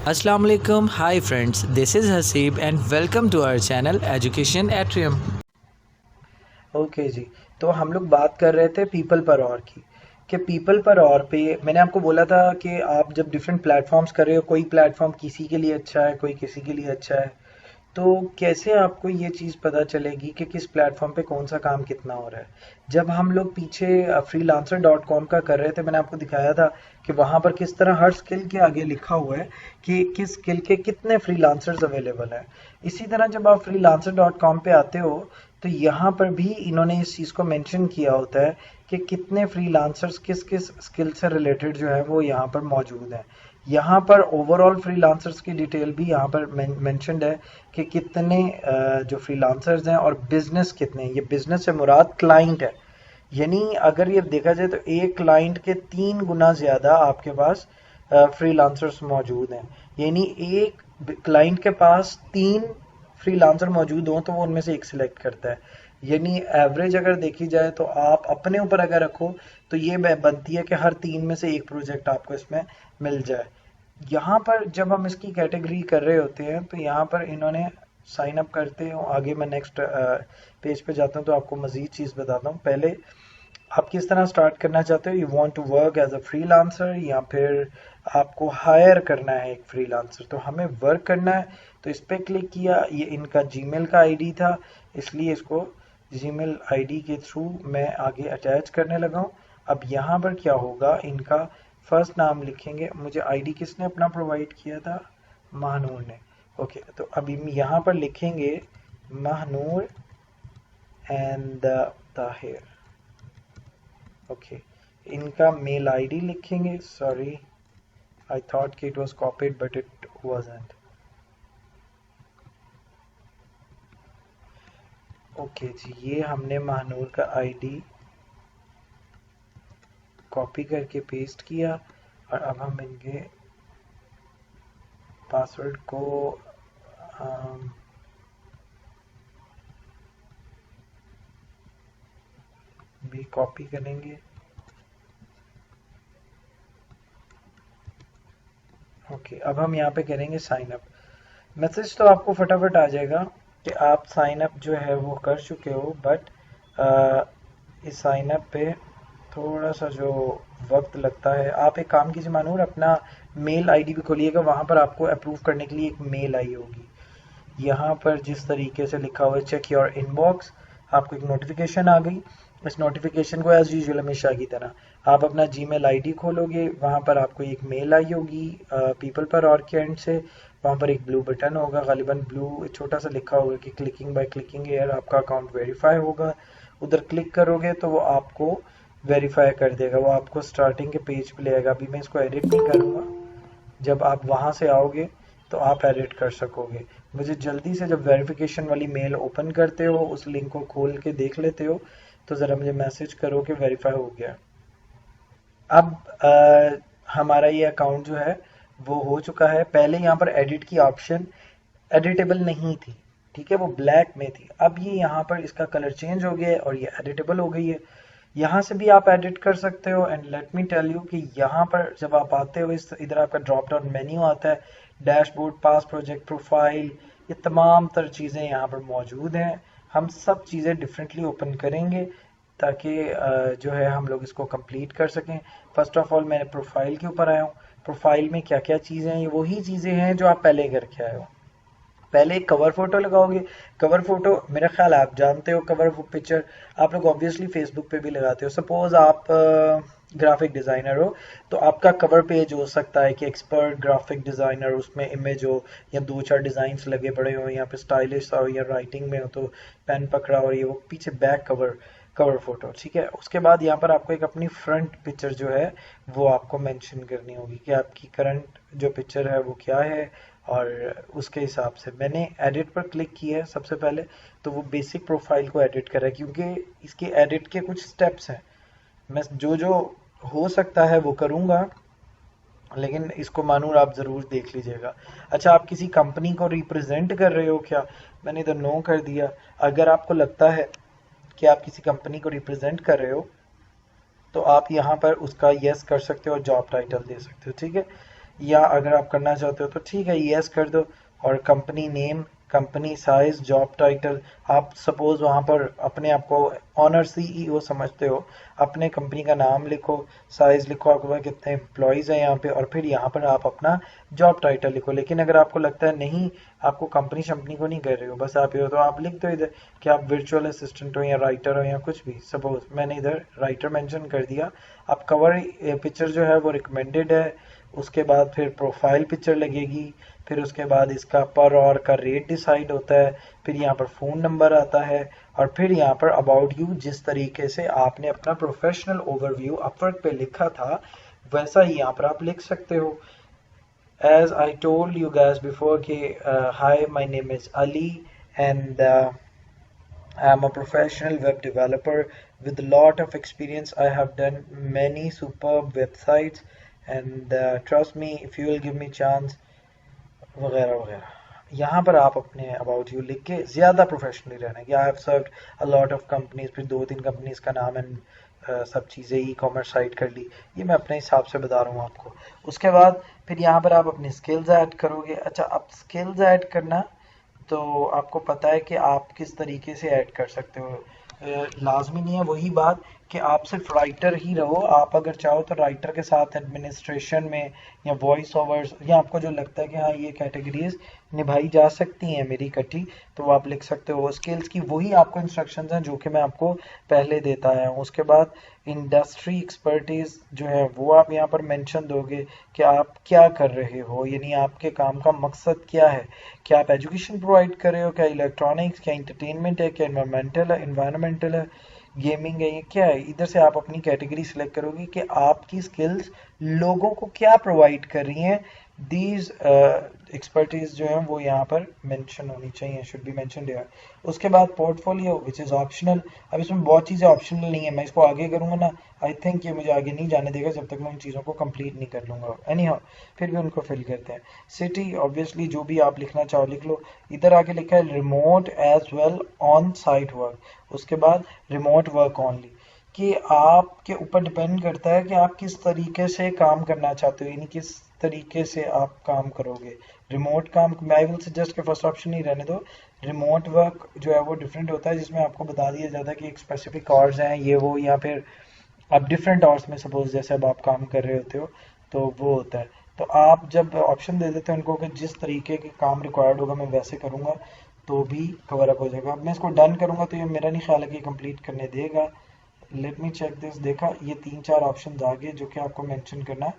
अस्सलाम वालेकुम, hi friends, this is Haseeb and welcome to our channel education atrium. Okay ji. तो हम लोग बात कर रहे थे पीपल पर और की कि पीपल पर और पे मैंने आपको बोला था कि आप जब डिफरेंट प्लेटफॉर्म्स कर रहे हो, कोई प्लेटफॉर्म किसी के लिए अच्छा है, कोई किसी के लिए अच्छा है, तो कैसे आपको ये चीज़ पता चलेगी कि किस प्लेटफॉर्म पे कौन सा काम कितना हो रहा है। जब हम लोग पीछे फ्रीलांसर डॉट कॉम का कर रहे थे, मैंने आपको दिखाया था कि वहाँ पर किस तरह हर स्किल के आगे लिखा हुआ है कि किस स्किल के कितने फ्रीलांसर्स अवेलेबल हैं। इसी तरह जब आप फ्रीलांसर डॉट कॉम पे आते हो तो यहाँ पर भी इन्होंने इस चीज़ को मेंशन किया होता है कि कितने फ्रीलांसर्स किस किस स्किल से रिलेटेड जो है वो यहाँ पर मौजूद हैं। यहाँ पर ओवरऑल फ्रीलांसर्स की डिटेल भी यहाँ पर मेंशन्ड है कि कितने जो फ्रीलांसर्स हैं और बिजनेस कितने हैं। ये बिजनेस से मुराद क्लाइंट है, यानी अगर ये देखा जाए तो एक क्लाइंट के 3 गुना ज़्यादा आपके पास फ्रीलांसर्स मौजूद हैं। यानी एक क्लाइंट के पास 3 फ्रीलांसर मौजूद हों तो वो उनमें से एक सिलेक्ट करता है। यानी एवरेज अगर देखी जाए तो आप अपने ऊपर अगर रखो तो ये बनती है कि हर 3 में से एक प्रोजेक्ट आपको इसमें मिल जाए। यहाँ पर जब हम इसकी कैटेगरी कर रहे होते हैं तो यहाँ पर इन्होंने साइन अप करते हो। आगे मैं नेक्स्ट पेज पे जाता हूँ तो आपको मज़ीद चीज़ बताता हूँ। पहले आप किस तरह स्टार्ट करना चाहते हो, you want to work as a freelancer या फिर आपको हायर करना है एक फ्रीलांसर। तो हमें वर्क करना है तो इस पर क्लिक किया। ये इनका जीमेल का आईडी था, इसलिए इसको जीमेल आईडी के थ्रू मैं आगे अटैच करने लगा हूँ। अब यहाँ पर क्या होगा, इनका फर्स्ट नाम लिखेंगे। मुझे आईडी किसने अपना प्रोवाइड किया था, महानूर ने। ओके, तो अभी यहाँ पर लिखेंगे महानूर एंड ताहिर। ओके, इनका मेल आईडी लिखेंगे। सॉरी, आई थॉट कि it was copied but it wasn't. Okay ji, ये हमने महानूर का आईडी कॉपी करके पेस्ट किया और अब हम इनके पासवर्ड को भी कॉपी करेंगे। ओके, अब हम यहाँ पे करेंगे साइन अप। मैसेज तो आपको फटाफट आ जाएगा कि आप साइन अप जो है वो कर चुके हो, बट इस साइन अप पे थोड़ा सा जो वक्त लगता है। आप एक काम कीजिए मानूर, अपना मेल आईडी भी खोलिएगा, वहाँ पर आपको अप्रूव करने के लिए एक मेल आई होगी। यहाँ पर जिस तरीके से लिखा हुआ है चेक योर इनबॉक्स, आपको एक नोटिफिकेशन आ गई। इस नोटिफिकेशन को एज यूजुअल हमेशा की तरह आप अपना जीमेल आईडी खोलोगे, वहाँ पर आपको एक मेल आई होगी पीपल पर और के एंड से। वहाँ पर एक ब्लू बटन होगा, गालिबन ब्लू छोटा सा लिखा होगा कि क्लिकिंग बाय क्लिकिंग हेयर आपका अकाउंट वेरीफाई होगा। उधर क्लिक करोगे तो वो आपको वेरीफाई कर देगा, वो आपको स्टार्टिंग के पेज पे ले आएगा। अभी मैं इसको एडिट नहीं करूँगा, जब आप वहाँ से आओगे तो आप एडिट कर सकोगे। मुझे जल्दी से जब वेरिफिकेशन वाली मेल ओपन करते हो, उस लिंक को खोल के देख लेते हो, तो ज़रा मुझे मैसेज करो कि वेरीफाई हो गया। अब हमारा ये अकाउंट जो है वो हो चुका है। पहले यहाँ पर एडिट की ऑप्शन एडिटेबल नहीं थी, ठीक है, वो ब्लैक में थी। अब ये यहाँ पर इसका कलर चेंज हो गया है और ये एडिटेबल हो गई है। यहाँ से भी आप एडिट कर सकते हो। And let me tell you कि यहाँ पर जब आप आते हो, इस इधर आपका ड्रॉप डाउन मेन्यू आता है, डैशबोर्ड, पास प्रोजेक्ट, प्रोफाइल, ये तमाम तर चीज़ें यहाँ पर मौजूद हैं। हम सब चीज़ें डिफरेंटली ओपन करेंगे ताकि जो है हम लोग इसको कंप्लीट कर सकें। फर्स्ट ऑफ ऑल मैं प्रोफाइल के ऊपर आया हूँ। प्रोफाइल में क्या क्या चीज़ें हैं, ये वही चीज़ें हैं जो आप पहले करके आए हो। पहले एक कवर फोटो लगाओगे। कवर फोटो मेरा ख्याल आप जानते हो, कवर पिक्चर आप लोग ऑब्वियसली फेसबुक पे भी लगाते हो। सपोज आप ग्राफिक डिज़ाइनर हो तो आपका कवर पेज हो सकता है कि एक्सपर्ट ग्राफिक डिज़ाइनर, उसमें इमेज हो या 2-4 डिज़ाइंस लगे पड़े हो, यहाँ पे स्टाइलिश हो या राइटिंग में हो तो पेन पकड़ा और ये वो पीछे बैक कवर कवर फोटो, ठीक है। उसके बाद यहाँ पर आपको एक अपनी फ्रंट पिक्चर जो है वो आपको मेंशन करनी होगी कि आपकी करंट जो पिक्चर है वो क्या है। और उसके हिसाब से मैंने एडिट पर क्लिक किया है सबसे पहले, तो वो बेसिक प्रोफाइल को एडिट कर रहा है क्योंकि इसके एडिट के कुछ स्टेप्स हैं। मैं जो जो हो सकता है वो करूँगा, लेकिन इसको मानूर आप ज़रूर देख लीजिएगा। अच्छा, आप किसी कंपनी को रिप्रेजेंट कर रहे हो क्या, मैंने इधर नो कर दिया। अगर आपको लगता है कि आप किसी कंपनी को रिप्रेजेंट कर रहे हो तो आप यहाँ पर उसका यस कर सकते हो और जॉब टाइटल दे सकते हो, ठीक है। या अगर आप करना चाहते हो तो ठीक है यस कर दो, और company name, company size, job title, आप सपोज वहाँ पर अपने आप को ऑनर सीईओ समझते हो, अपने कंपनी का नाम लिखो, साइज लिखो, आपके पास कितने एम्प्लॉयज़ हैं यहाँ पे, और फिर यहाँ पर आप अपना जॉब टाइटल लिखो। लेकिन अगर आपको लगता है नहीं, आपको कंपनी शंपनी को नहीं कर रहे हो, बस आप ये हो, तो आप लिख दो इधर कि आप वर्चुअल असिस्टेंट हो या राइटर हो या कुछ भी। सपोज मैंने इधर राइटर मेंशन कर दिया। आप कवर पिक्चर जो है वो रिकमेंडेड है, उसके बाद फिर प्रोफाइल पिक्चर लगेगी, फिर उसके बाद इसका पर आवर का रेट डिसाइड होता है, फिर यहाँ पर फ़ोन नंबर आता है, और फिर यहाँ पर अबाउट यू, जिस तरीके से आपने अपना प्रोफेशनल ओवरव्यू अपवर्क पे लिखा था वैसा ही यहाँ पर आप लिख सकते हो। As I told you guys before कि hi, my name is Ali and I'm a professional web developer with a lot of experience. I have done many superb websites and trust me, if you will give me chance, वगैरह वगैरह। यहाँ पर आप अपने about you लिख के ज़्यादा professionally रहना है कि I have served a lot of companies, फिर 2-3 कंपनीज का नाम एंड सब चीज़ें ई कॉमर्स साइट कर ली। ये मैं अपने हिसाब से बता रहा हूँ आपको। उसके बाद फिर यहाँ पर आप अपनी स्किल्स ऐड करोगे। अच्छा, अब स्किल्स ऐड करना तो आपको पता है कि आप किस तरीके से ऐड कर सकते हो। लाजमी नहीं है वही बात कि आप सिर्फ राइटर ही रहो। आप अगर चाहो तो राइटर के साथ एडमिनिस्ट्रेशन में या वॉइस ओवर्स, या आपको जो लगता है कि हाँ ये कैटेगरीज निभाई जा सकती हैं मेरी इकट्ठी, तो वो आप लिख सकते हो। स्किल्स की वही आपको इंस्ट्रक्शंस हैं जो कि मैं आपको पहले देता आया हूँ। उसके बाद इंडस्ट्री एक्सपर्टीज जो है वो आप यहाँ पर मेंशन दोगे कि आप क्या कर रहे हो, यानी आपके काम का मकसद क्या है। क्या आप एजुकेशन प्रोवाइड कर रहे हो, क्या इलेक्ट्रॉनिक्स, क्या इंटरटेनमेंट है, क्या इन्वायरमेंटल है, गेमिंग है, ये क्या है। इधर से आप अपनी कैटेगरी सिलेक्ट करोगे कि आपकी स्किल्स लोगों को क्या प्रोवाइड कर रही हैं। दीज एक्सपर्टीज जो है वो यहाँ पर मेंशन होनी चाहिए, शुड बी मेंशन्ड हियर। उसके बाद पोर्टफोलियो विच इज़ ऑप्शनल। अब इसमें बहुत चीज़ें ऑप्शनल नहीं है, मैं इसको आगे करूँगा ना, आई थिंक ये मुझे आगे नहीं जाने देगा जब तक मैं उन चीज़ों को कंप्लीट नहीं कर लूँगा। एनी हाउ, फिर भी उनको फिल करते हैं। सिटी ऑब्वियसली जो भी आप लिखना चाहो लिख लो। इधर आगे लिखा है remote as well on site work. उसके बाद रिमोट वर्क ओनली, कि आपके ऊपर डिपेंड करता है कि आप किस तरीके से काम करना चाहते हो, यानी किस तरीके से आप काम करोगे। रिमोट काम, मैं विल सजेस्ट कि फर्स्ट ऑप्शन ही रहने दो। रिमोट वर्क जो है वो डिफरेंट होता है, जिसमें आपको बता दिया जाता है कि एक स्पेसिफिक आवर्स हैं ये वो, या फिर आप डिफरेंट आवर्स में सपोज जैसे अब आप काम कर रहे होते हो तो वो होता है। तो आप जब ऑप्शन दे देते हैं उनको कि जिस तरीके के काम रिक्वायर्ड होगा मैं वैसे करूँगा, तो भी कवर अप हो जाएगा। अब मैं इसको डन करूँगा तो ये मेरा नहीं ख्याल है कि कंप्लीट करने देगा। Let me check this. देखा, ये 3-4 ऑप्शन आ गए जो कि आपको मेंशन करना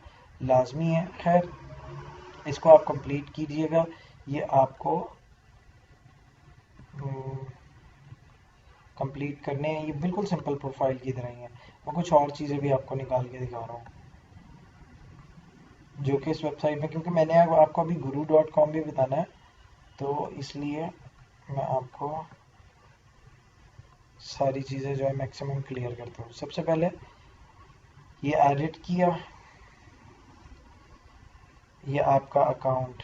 लाजमी है। खैर, इसको आप कंप्लीट कीजिएगा। ये आपको कंप्लीट करने हैं। ये बिल्कुल सिंपल प्रोफाइल की तरह ही है। मैं कुछ और चीज़ें भी आपको निकाल के दिखा रहा हूँ जो कि इस वेबसाइट में, क्योंकि मैंने आपको अभी guru.com भी बताना है, तो इसलिए मैं आपको सारी चीज़ें जो है मैक्सिमम क्लियर करता हूँ। सबसे पहले ये एडिट किया, ये आपका अकाउंट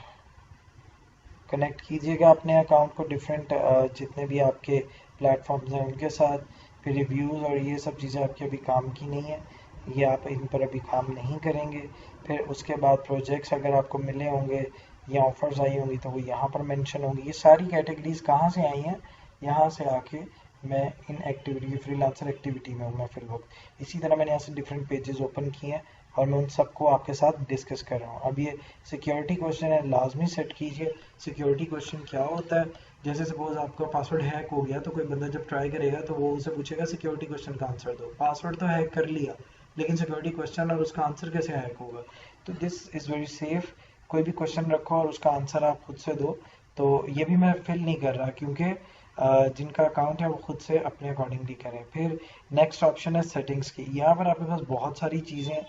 कनेक्ट कीजिएगा अपने अकाउंट को डिफरेंट जितने भी आपके प्लेटफॉर्म्स हैं उनके साथ। फिर रिव्यूज़ और ये सब चीज़ें आपके अभी काम की नहीं है, ये आप इन पर अभी काम नहीं करेंगे। फिर उसके बाद प्रोजेक्ट्स अगर आपको मिले होंगे या ऑफर्स आई होंगी तो वो यहाँ पर मेंशन होंगी। ये सारी कैटेगरीज कहाँ से आई हैं, यहाँ से आके मैं इन एक्टिविटी, फ्रीलांसर एक्टिविटी में हूँ मैं फिल वक्त। इसी तरह मैंने यहाँ से डिफरेंट पेजेस ओपन किए हैं और मैं उन सबको आपके साथ डिस्कस कर रहा हूँ। अब ये सिक्योरिटी क्वेश्चन है, लाजमी सेट कीजिए। सिक्योरिटी क्वेश्चन क्या होता है, जैसे सपोज आपका पासवर्ड हैक हो गया तो कोई बंदा जब ट्राई करेगा तो वो उसे पूछेगा सिक्योरिटी क्वेश्चन का आंसर दो। पासवर्ड तो हैक कर लिया, लेकिन सिक्योरिटी क्वेश्चन और उसका आंसर कैसे हैक होगा। तो दिस इज़ वेरी सेफ। कोई भी क्वेश्चन रखो और उसका आंसर आप खुद से दो। तो ये भी मैं फिल नहीं कर रहा क्योंकि जिनका अकाउंट है वो खुद से अपने अकॉर्डिंगली करें। फिर नेक्स्ट ऑप्शन है सेटिंग्स की। यहाँ पर आपके पास बहुत सारी चीज़ें,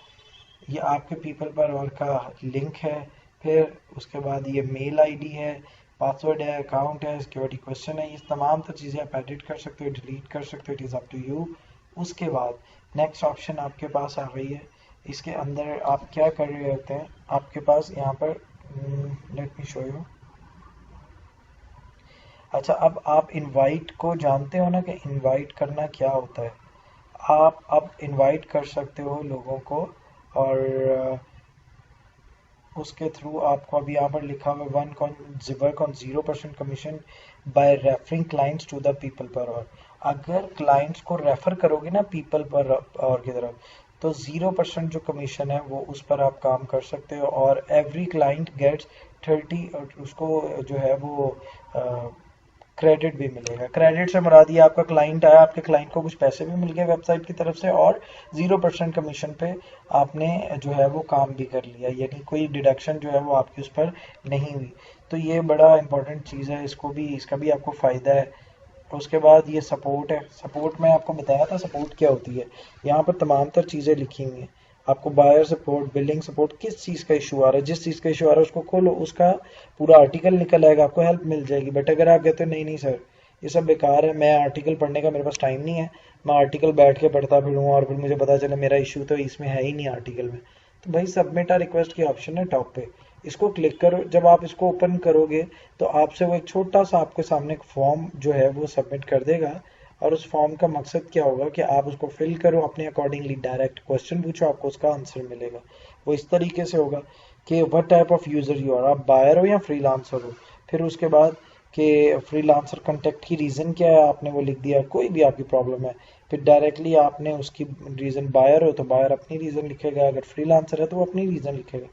ये आपके पीपल पर और का लिंक है। फिर उसके बाद ये मेल आईडी है, पासवर्ड है, अकाउंट है, सिक्योरिटी क्वेश्चन है। ये तमाम तो चीज़ें आप एडिट कर सकते हो, डिलीट कर सकते हो, it is up to you. उसके बाद नेक्स्ट ऑप्शन आपके पास आ गई है। इसके अंदर आप क्या कर रहे होते हैं, आपके पास यहाँ पर लेट मी शो यू। अच्छा, अब आप इनवाइट को जानते हो ना कि इनवाइट करना क्या होता है। आप अब इनवाइट कर सकते हो लोगों को, और उसके थ्रू आपको अभी यहाँ पर लिखा हुआ work on 0% commission by referring clients to the people per hour. अगर क्लाइंट्स को रेफर करोगे ना पीपल पर आवर की तरफ, तो 0% जो कमीशन है वो उस पर आप काम कर सकते हो, और एवरी क्लाइंट गेट्स 30, और उसको जो है वो क्रेडिट भी मिलेगा। क्रेडिट से मुराद ये आपका क्लाइंट आया, आपके क्लाइंट को कुछ पैसे भी मिल गए वेबसाइट की तरफ से, और 0% कमीशन पे आपने जो है वो काम भी कर लिया, यानी कोई डिडक्शन जो है वो आपकी उस पर नहीं हुई। तो ये बड़ा इंपॉर्टेंट चीज़ है, इसका भी आपको फ़ायदा है। उसके बाद ये सपोर्ट है। सपोर्ट में आपको बताया था सपोर्ट क्या होती है। यहाँ पर तमाम तर चीज़ें लिखी हुई हैं। आपको बायर सपोर्ट, बिलिंग सपोर्ट, किस चीज़ का इशू आ रहा है, जिस चीज़ का इशू आ रहा है उसको खोलो, उसका पूरा आर्टिकल निकल आएगा, आपको हेल्प मिल जाएगी। बट अगर आप कहते हो नहीं नहीं सर ये सब बेकार है, मैं आर्टिकल पढ़ने का मेरे पास टाइम नहीं है, मैं आर्टिकल बैठ के पढ़ता फिरूँ और फिर मुझे पता चले मेरा इशू तो इसमें है ही नहीं आर्टिकल में, तो भाई सबमिट आ रिक्वेस्ट की ऑप्शन है टॉप पे, इसको क्लिक करो। जब आप इसको ओपन करोगे तो आपसे वो एक छोटा सा आपके सामने एक फॉर्म जो है वो सबमिट कर देगा, और उस फॉर्म का मकसद क्या होगा कि आप उसको फिल करो अपने अकॉर्डिंगली, डायरेक्ट क्वेश्चन पूछो, आपको उसका आंसर मिलेगा। वो इस तरीके से होगा कि what type of user you are, आप बायर हो या फ्रीलांसर हो। फिर उसके बाद कि फ्रीलांसर कॉन्टेक्ट की रीज़न क्या है, आपने वो लिख दिया, कोई भी आपकी प्रॉब्लम है। फिर डायरेक्टली आपने उसकी रीज़न, बायर हो तो बायर अपनी रीज़न लिखेगा, अगर फ्रीलांसर है तो वो अपनी रीज़न लिखेगा।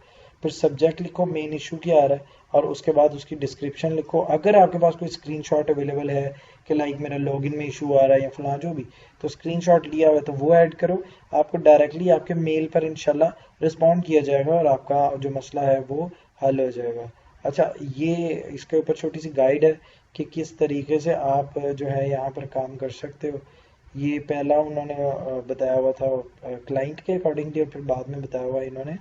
फिर सब्जेक्ट लिखो, मेन इशू क्या आ रहा है, और उसके बाद उसकी डिस्क्रिप्शन लिखो। अगर आपके पास कोई स्क्रीनशॉट अवेलेबल है कि लाइक मेरा लॉगिन में इशू आ रहा है या फलां जो भी, तो स्क्रीनशॉट लिया हुआ है तो वो ऐड करो। आपको डायरेक्टली आपके मेल पर इंशाल्लाह रिस्पॉन्ड किया जाएगा और आपका जो मसला है वो हल हो जाएगा। अच्छा, ये इसके ऊपर छोटी सी गाइड है कि किस तरीके से आप जो है यहाँ पर काम कर सकते हो। ये पहला उन्होंने बताया हुआ था क्लाइंट के अकॉर्डिंगली, और फिर बाद में बताया हुआ इन्होंने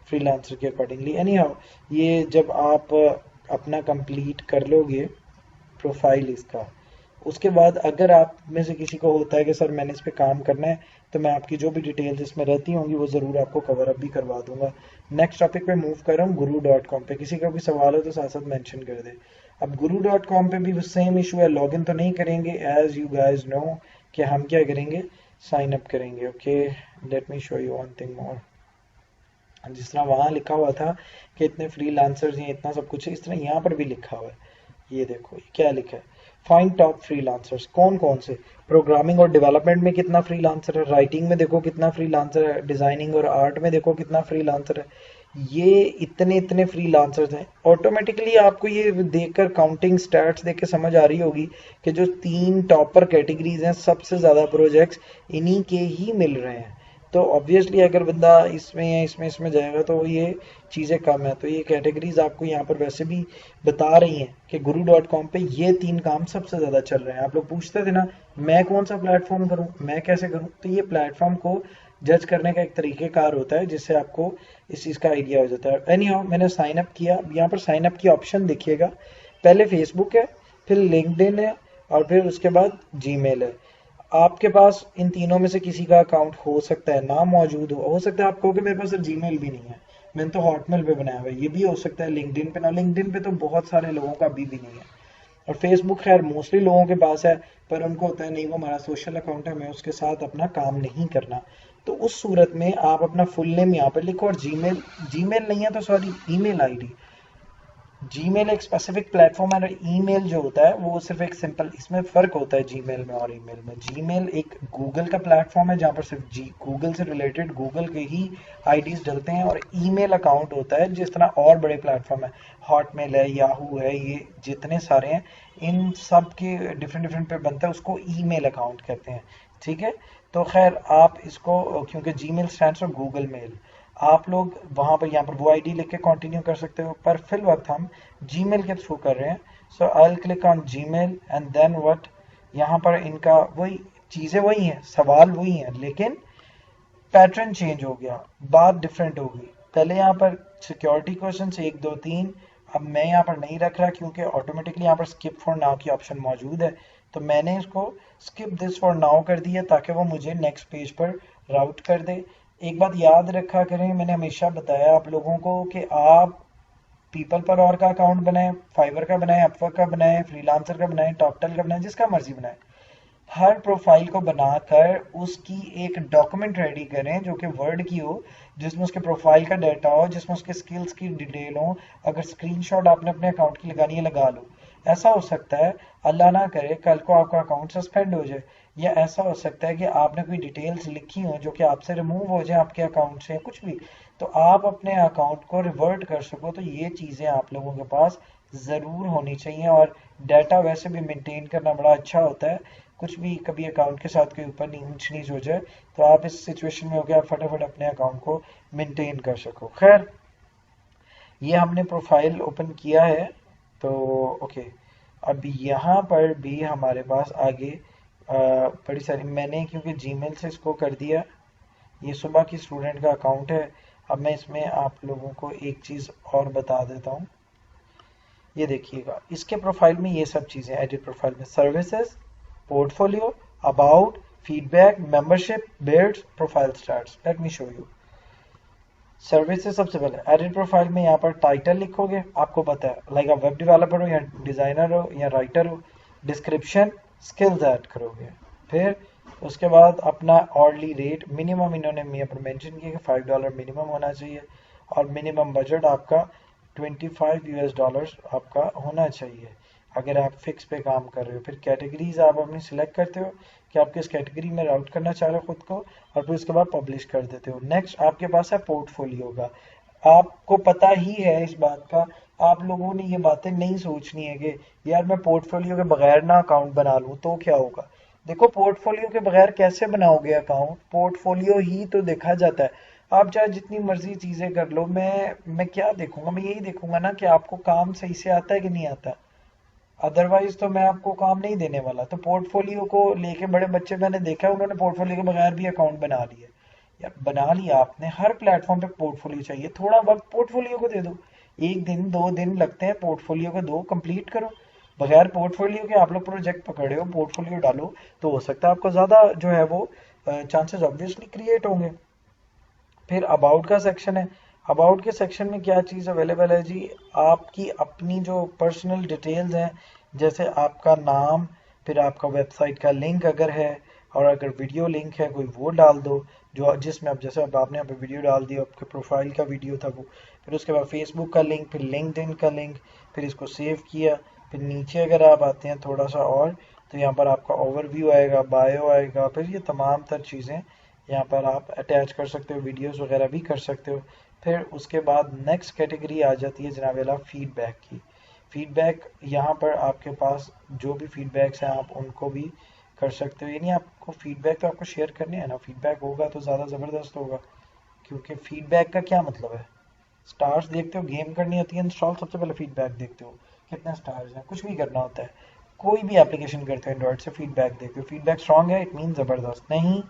फ्रीलांसर के अकॉर्डिंगली। एनी हाउ, ये जब आप अपना कंप्लीट कर लोगे प्रोफाइल इसका, उसके बाद अगर आप में से किसी को होता है कि सर मैंने इस पे काम करना है, तो मैं आपकी जो भी डिटेल्स इसमें रहती होंगी वो ज़रूर आपको कवर अप भी करवा दूंगा। नेक्स्ट टॉपिक पे मूव कर रहा हूँ, guru.com पे। किसी का भी सवाल हो तो साथ साथ मेंशन कर दे। अब guru.com पे भी सेम इशू है, लॉगिन तो नहीं करेंगे, एज यू गाइज नो कि हम क्या करेंगे, साइन अप करेंगे। Okay, late me show you one thing more. जिस तरह वहाँ लिखा हुआ था कि इतने फ्रीलांसर्स हैं, इतना सब कुछ है, इस तरह यहाँ पर भी लिखा हुआ है। ये देखो ये क्या लिखा है, फाइंड टॉप फ्रीलांसर्स, कौन कौन से, प्रोग्रामिंग और डेवलपमेंट में कितना फ्रीलांसर है, राइटिंग में देखो कितना फ्रीलांसर है, डिजाइनिंग और आर्ट में देखो कितना फ्रीलांसर है। ये इतने इतने फ्रीलांसर्स हैं। ऑटोमेटिकली आपको ये देखकर काउंटिंग स्टैट्स देख के समझ आ रही होगी कि जो 3 टॉपर कैटेगरीज हैं, सबसे ज्यादा प्रोजेक्ट्स इन्हीं के ही मिल रहे हैं। तो ऑब्वियसली अगर बंदा इसमें या इसमें जाएगा तो ये चीज़ें कम है। तो ये कैटेगरीज आपको यहाँ पर वैसे भी बता रही हैं कि guru.com पे ये 3 काम सबसे ज़्यादा चल रहे हैं। आप लोग पूछते थे ना मैं कौन सा प्लेटफॉर्म करूँ, मैं कैसे करूँ, तो ये प्लेटफॉर्म को जज करने का एक तरीक़ेकार होता है जिससे आपको इस चीज़ का आइडिया हो जाता है। एनी हाउ, मैंने साइन अप किया। यहाँ पर साइन अप की ऑप्शन देखिएगा, पहले फेसबुक है, फिर लिंक्डइन है, और फिर उसके बाद जीमेल है। आपके पास इन तीनों में से किसी का अकाउंट हो सकता है ना मौजूद हो सकता है आप कहोगे मेरे पास सिर्फ जीमेल भी नहीं है, मैंने तो हॉटमेल पे बनाया हुआ है, ये भी हो सकता है। लिंक्डइन पे ना, लिंक्डइन पे तो बहुत सारे लोगों का अभी भी नहीं है। और फेसबुक खैर मोस्टली लोगों के पास है, पर उनको होता है नहीं वो हमारा सोशल अकाउंट है, मैं उसके साथ अपना काम नहीं करना। तो उस सूरत में आप अपना फुल नेम यहाँ पर लिखो, और जीमेल नहीं है तो सॉरी ईमेल आईडी। जीमेल एक स्पेसिफिक प्लेटफॉर्म है, ईमेल जो होता है वो सिर्फ एक सिंपल, इसमें फ़र्क होता है जीमेल में और ईमेल में। जीमेल एक गूगल का प्लेटफॉर्म है जहाँ पर सिर्फ गूगल से रिलेटेड गूगल के ही आईडीज डलते हैं, और ईमेल अकाउंट होता है जिस तरह और बड़े प्लेटफॉर्म है, हॉटमेल है, याहू है, ये जितने सारे हैं इन सब के डिफरेंट पे बनता है, उसको ईमेल अकाउंट कहते हैं। ठीक है, तो खैर आप इसको, क्योंकि Gmail stands for Google mail, आप लोग वहाँ पर यहाँ पर वो आईडी लिख के कंटिन्यू कर सकते हो, पर फिल वक्त हम जीमेल के थ्रू कर रहे हैं। So I will click on Gmail and then what, यहाँ पर इनका वही चीज़ें वही हैं, सवाल वही हैं, लेकिन पैटर्न चेंज हो गया, बात डिफरेंट हो गई। पहले यहाँ पर सिक्योरिटी क्वेश्चन 1 2 3, अब मैं यहाँ पर नहीं रख रहा क्योंकि ऑटोमेटिकली यहाँ पर स्किप फॉर नाउ की ऑप्शन मौजूद है, तो मैंने इसको स्किप दिस फॉर नाउ कर दिया ताकि वो मुझे नेक्स्ट पेज पर राउट कर दे। एक बात याद रखा करें, मैंने हमेशा बताया आप लोगों को कि आप पीपल पर और का अकाउंट बनाएं, फाइवर का बनाएं, अपवर्क का बनाएं, फ्रीलांसर का बनाएं, टॉकटल का बनाएं, जिसका मर्जी बनाएं। हर प्रोफाइल को बनाकर उसकी एक डॉक्यूमेंट रेडी करें जो कि वर्ड की हो, जिसमें उसके प्रोफाइल का डाटा हो, जिसमें उसके स्किल्स की डिटेल हो। अगर स्क्रीनशॉट आपने अपने अकाउंट की लगानी है लगा लो। ऐसा हो सकता है अल्लाह ना करे कल को आपका अकाउंट सस्पेंड हो जाए, या ऐसा हो सकता है कि आपने कोई डिटेल्स लिखी हो जो कि आपसे रिमूव हो जाए आपके अकाउंट से, कुछ भी, तो आप अपने अकाउंट को रिवर्ट कर सको। तो ये चीज़ें आप लोगों के पास ज़रूर होनी चाहिए। और डाटा वैसे भी मेंटेन करना बड़ा अच्छा होता है, कुछ भी कभी अकाउंट के साथ कोई ऊपर ऊंच नीच हो जाए तो आप इस सिचुएशन में हो गया आप फटाफट अपने अकाउंट को मेंटेन कर सको। खैर, ये हमने प्रोफाइल ओपन किया है तो ओके। अब यहाँ पर भी हमारे पास आगे बड़ी सारी, मैंने क्योंकि जीमेल से इसको कर दिया, ये सुबह की स्टूडेंट का अकाउंट है। अब मैं इसमें आप लोगों को एक चीज़ और बता देता हूँ। ये देखिएगा, इसके प्रोफाइल में ये सब चीज़ें, एडिट प्रोफाइल में services, portfolio, about, feedback, membership, bids, profile stars. Let me show you. Services सबसे पहले एडिट प्रोफाइल में यहाँ पर टाइटल लिखोगे, आपको पता है लाइक आप वेब डेवलपर हो या डिज़ाइनर हो या राइटर हो। डिस्क्रिप्शन, स्किल्स ऐड करोगे। फिर उसके बाद अपना ऑर्ली रेट मिनिमम, इन्होंने यहाँ पर मेंशन किया कि $5 मिनिमम होना चाहिए, और मिनिमम बजट आपका $25 आपका होना चाहिए अगर आप फिक्स पे काम कर रहे हो। फिर कैटेगरीज आप अपनी सिलेक्ट करते हो कि आप किस कैटेगरी में राउट करना चाह रहे हो खुद को, और फिर उसके बाद पब्लिश कर देते हो। नेक्स्ट आपके पास है पोर्टफोलियो का। आपको पता ही है इस बात का, आप लोगों ने ये बातें नहीं सोचनी है कि यार मैं पोर्टफोलियो के बगैर ना अकाउंट बना लूँ तो क्या होगा। देखो, पोर्टफोलियो के बगैर कैसे बनाओगे अकाउंट, पोर्टफोलियो ही तो देखा जाता है। आप चाहे जितनी मर्जी चीजें कर लो, मैं क्या देखूंगा, मैं यही देखूंगा ना कि आपको काम सही से आता है कि नहीं आता। अदरवाइज तो मैं आपको काम नहीं देने वाला। तो पोर्टफोलियो को लेके बड़े बच्चे मैंने देखा है, उन्होंने पोर्टफोलियो के बगैर भी अकाउंट बना लिए। यार बना लिया आपने, हर प्लेटफॉर्म पे पोर्टफोलियो चाहिए, थोड़ा वक्त पोर्टफोलियो को दे दो। 1 दिन 2 दिन लगते हैं, पोर्टफोलियो को 2 कंप्लीट करो। बगैर पोर्टफोलियो के आप लोग प्रोजेक्ट पकड़े हो, पोर्टफोलियो डालो तो हो सकता है आपको ज़्यादा जो है वो चांसेस ऑब्वियसली क्रिएट होंगे। फिर अबाउट का सेक्शन है। अबाउट के सेक्शन में क्या चीज़ अवेलेबल है जी, आपकी अपनी जो पर्सनल डिटेल्स हैं, जैसे आपका नाम, फिर आपका वेबसाइट का लिंक अगर है, और अगर वीडियो लिंक है कोई वो डाल दो, जो जिसमें आप जैसे अब आपने यहाँ पे वीडियो डाल दिया, आपके प्रोफाइल का वीडियो था वो। फिर उसके बाद फेसबुक का लिंक, फिर लिंक्डइन का लिंक, फिर इसको सेव किया। फिर नीचे अगर आप आते हैं थोड़ा सा और, तो यहाँ पर आपका ओवरव्यू आएगा, बायो आएगा, फिर ये तमाम तर चीज़ें यहाँ पर आप अटैच कर सकते हो, वीडियोस वगैरह भी कर सकते हो। फिर उसके बाद नेक्स्ट कैटेगरी आ जाती है जनाब वाला फीडबैक की। फीडबैक, यहाँ पर आपके पास जो भी फीडबैक्स हैं आप उनको भी कर सकते हो। यानी आपको फीडबैक तो आपको शेयर करने हैं ना, फीडबैक होगा तो ज़्यादा ज़बरदस्त होगा। क्योंकि फीडबैक का क्या मतलब है, स्टार्स देखते हो, गेम करनी होती है इंस्टॉल, सबसे पहले फीडबैक देखते हो कितने स्टार्स हैं। कुछ भी करना होता है, कोई भी एप्लीकेशन करते हो एंड्रॉइड से, फीडबैक देखते हो, फीडबैक स्ट्रॉन्ग है इट मीन ज़बरदस्त, नहीं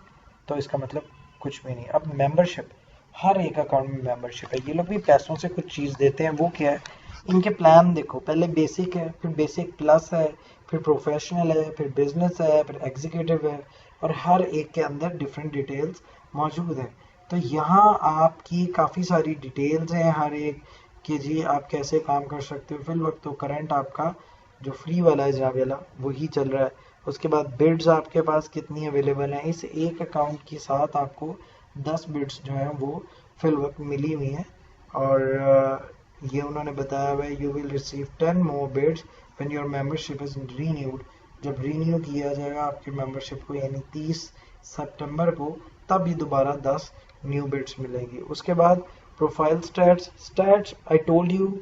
तो इसका मतलब कुछ भी नहीं। अब मेंबरशिप, हर एक अकाउंट में मेंबरशिप है। ये लोग भी पैसों से कुछ चीज़ देते हैं, वो क्या है, इनके प्लान देखो, पहले बेसिक है, फिर बेसिक प्लस है, फिर प्रोफेशनल है, फिर बिजनेस है, फिर एग्जीक्यूटिव है, और हर एक के अंदर डिफरेंट डिटेल्स मौजूद है। तो यहाँ आपकी काफ़ी सारी डिटेल्स हैं हर एक कि जी आप कैसे काम कर सकते हो। फिर वक्त तो करंट आपका जो फ्री वाला है जहाँ वाला वही चल रहा है। उसके बाद बिड्स आपके पास कितनी अवेलेबल हैं, इस एक अकाउंट के साथ आपको 10 बिड्स जो है वो फिल वक्त मिली हुई हैं। और ये उन्होंने बताया हुआ है, you will receive 10 more bids when your membership is renewed. जब रीन्यू किया जाएगा आपकी मेंबरशिप को, यानी 30 सितंबर को, तब ये दोबारा 10 न्यू बिड्स मिलेंगी। उसके बाद profile stats I told you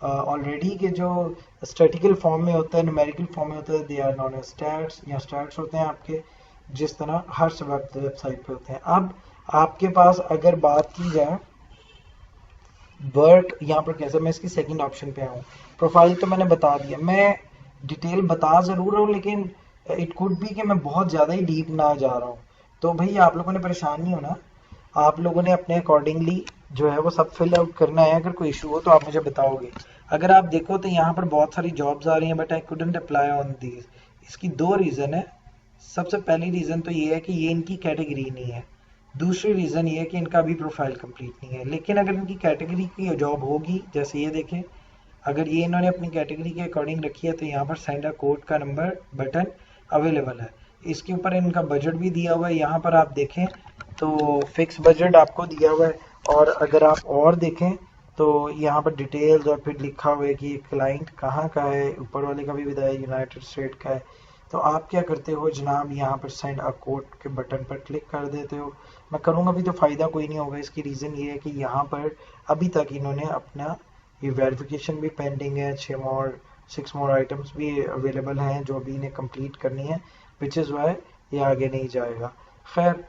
already के जो स्टैटिकल फॉर्म में होता है, न्यूमेरिकल फॉर्म में होता है, they are known as stats, या स्टैट्स होते हैं आपके जिस तरह हर वेबसाइट पे होते हैं। अब आपके पास अगर बात की जाए वर्क, यहाँ पर कैसे, मैं इसकी सेकंड ऑप्शन पे आऊँ। प्रोफाइल तो मैंने बता दिया, मैं डिटेल बता ज़रूर रहा हूँ, लेकिन इट कुड भी कि मैं बहुत ज़्यादा ही डीप ना जा रहा हूँ। तो भाई आप लोगों ने परेशान नहीं होना, आप लोगों ने अपने अकॉर्डिंगली जो है वो सब फिल आउट करना है। अगर कोई इशू हो तो आप मुझे बताओगे। अगर आप देखो तो यहाँ पर बहुत सारी जॉब्स आ रही हैं, but I couldn't apply on these. इसकी 2 रीज़न है। सबसे पहली रीज़न तो ये है कि ये इनकी कैटेगरी नहीं है। दूसरी रीज़न ये है कि इनका भी प्रोफाइल कंप्लीट नहीं है। लेकिन अगर इनकी कैटेगरी की जॉब होगी, जैसे ये देखें, अगर ये इन्होंने अपनी कैटेगरी के अकॉर्डिंग रखी है, तो यहाँ पर सेंड अ कोड का नंबर बटन अवेलेबल है। इसके ऊपर इनका बजट भी दिया हुआ है। यहाँ पर आप देखें तो फिक्स बजट आपको दिया हुआ है। और अगर आप और देखें तो यहाँ पर डिटेल्स और फिर लिखा हुआ है कि क्लाइंट कहाँ का है, ऊपर वाले का भी बताया यूनाइटेड स्टेट का है। तो आप क्या करते हो जनाब, यहाँ पर सेंड अ कोड के बटन पर क्लिक कर देते हो। मैं करूँगा भी तो फ़ायदा कोई नहीं होगा, इसकी रीज़न ये है कि यहाँ पर अभी तक इन्होंने अपना ये वेरिफिकेशन भी पेंडिंग है, 6 मोर आइटम्स भी अवेलेबल हैं जो अभी इन्हें कंप्लीट करनी है, विच इज़ वाई ये आगे नहीं जाएगा। खैर,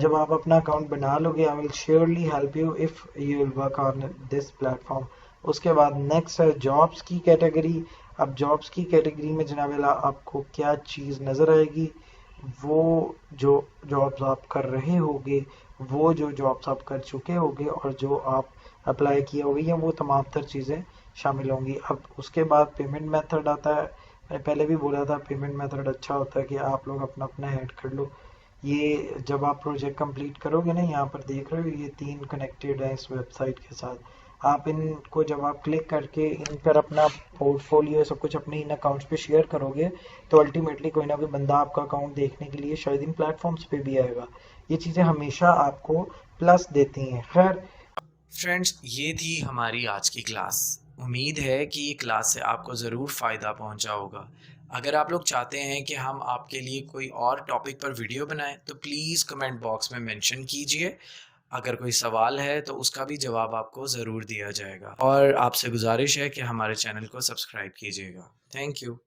जब आप अपना अकाउंट बना लोगे, I will surely help you if you will work on this platform. उसके बाद नेक्स्ट है जॉब्स की कैटेगरी। अब जॉब्स की कैटेगरी में जनाब आपको क्या चीज़ नज़र आएगी, वो जो जॉब्स आप कर रहे होगे, वो जो जॉब्स आप कर चुके होगे और जो आप अप्लाई किए होगे, या वो तमाम तर चीज़ें शामिल होंगी। अब उसके बाद पेमेंट मेथड आता है। मैंने पहले भी बोला था पेमेंट मेथड अच्छा होता है कि आप लोग अपना अपना ऐड कर लो। ये जब आप प्रोजेक्ट कंप्लीट करोगे ना, यहाँ पर देख रहे हो ये 3 कनेक्टेड है इस वेबसाइट के साथ। आप इनको जब आप क्लिक करके इन पर अपना पोर्टफोलियो सब कुछ अपने इन अकाउंट्स पे शेयर करोगे, तो अल्टीमेटली कोई ना कोई बंदा आपका अकाउंट देखने के लिए शायद इन प्लेटफॉर्म्स पे भी आएगा। ये चीज़ें हमेशा आपको प्लस देती हैं। खैर फ्रेंड्स, ये थी हमारी आज की क्लास। उम्मीद है कि ये क्लास से आपको ज़रूर फ़ायदा पहुंचा होगा। अगर आप लोग चाहते हैं कि हम आपके लिए कोई और टॉपिक पर वीडियो बनाएं तो प्लीज़ कमेंट बॉक्स में मेंशन कीजिए। अगर कोई सवाल है तो उसका भी जवाब आपको ज़रूर दिया जाएगा, और आपसे गुजारिश है कि हमारे चैनल को सब्सक्राइब कीजिएगा। Thank you.